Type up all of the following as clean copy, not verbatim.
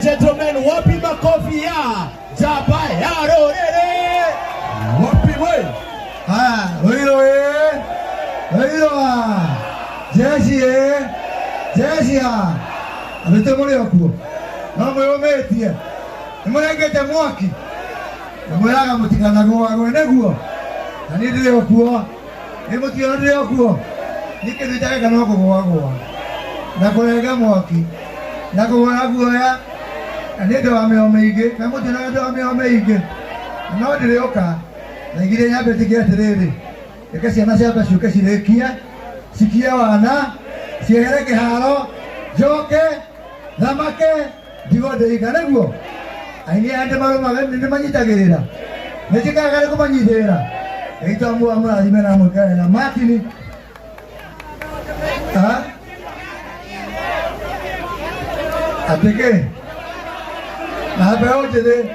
Gentlemen, wapi makofi ya Jaba ya Rorere? Wapi we? Oilo Jeshi abete muri okuo. Namwe ometie. Nimurengete mwaki. Nimuraga mutikana gwa neguo. Ani ndire okuo. Nimutio ndire okuo. Nikithitaka kana gwa. Na kurenga mwaki. Na kuona guoya. Ani ndo ameomeige. Na mutina ndo ameomeige. No ndire oka. Na igire nyambe tikia tiriri. Eka ciana ciamba ciuke cirekia. Sikia wana. Ciehere haro. Joke. Thamake. Ndigode ikaneguo. Aini ande marumaga nimanyitagirira. Nĩtikaga kumanyithira. Eitwa amurathime na mwikare na Martin. Ateke. Na beo jede.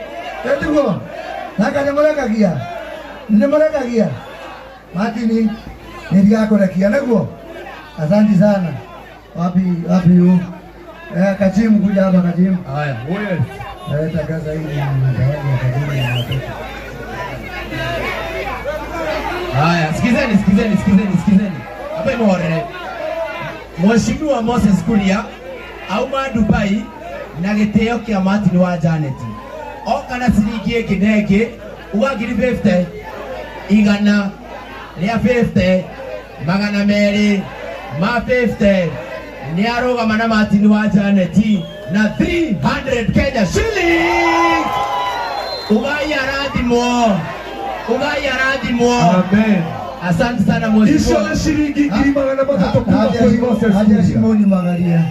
Etugo. Naka nimurekagia. Martin nĩndigakurekia neguo. Asante sana. Wapi yu? Kajimu kuja hapa Kajimu. Haya, wewe. Tangaza hili zawadi ya Kajimu na watoto. Haya, sikizeni. Hapa imorere. Mheshimiwa Moses Kuria auma Dubai na giteo kia Martin wa Janet. Oka na siringi kinege ugagiri 50 igana ria 50 magana meri ma 50 ni arugama na Martin wa Janet na 300 Kenya shillings. Ugaya radimo. Amen. Asante sana mheshimiwa. Isho shilingi magana matatu kwa Moses. Haja Simoni magalia.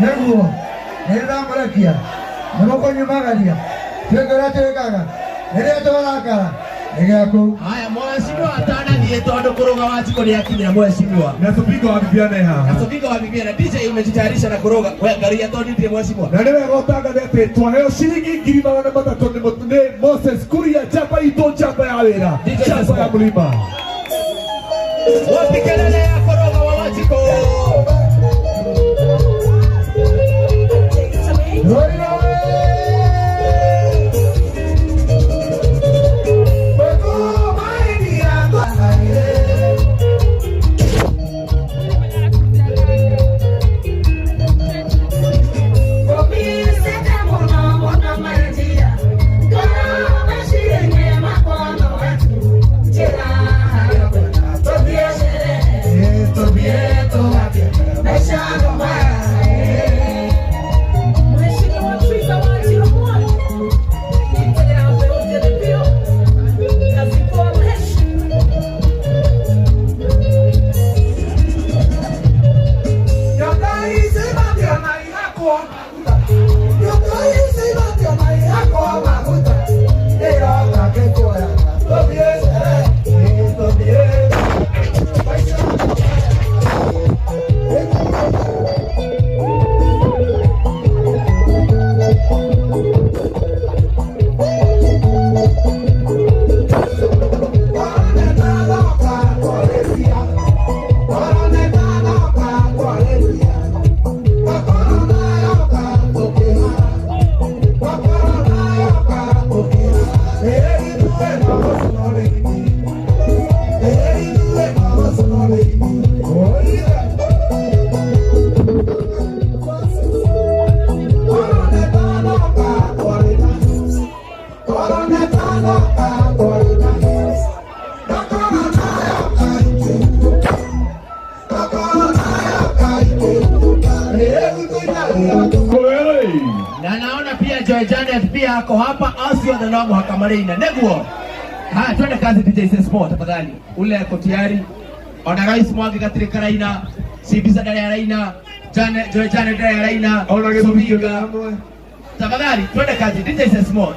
Neguo. Nenda marakia. Nemoko nyumagalia. Tegeraga. Nenda torakara. Negako. Haya mheshimiwa atana ndiye tondo kuroga wachiko ni akinya mheshimiwa. Nasopika wabibiana haha. Nasopika wabibiana DJ umejitayarisha na kuroga. Wewe garia tondo ndiye mheshimiwa. Na leo ngotaga dete twaheo shilingi magana matatu ni Moses Kuria Jaba ito Jaba ya wera. Jaba ya mlima. Wapi kelele ya kuroga wa wachiko? Na naona pia Joy Janet pia ako hapa asio na namo hakamarina neguo. Haya twende kazi DJ Sport tafadhali. Ule ako tayari. Ona Rais Mwangi Gatire Karaina, Sibiza Dale Araina, Joy Janet Dale Araina, ona gebuga. Tafadhali twende kazi DJ Sport.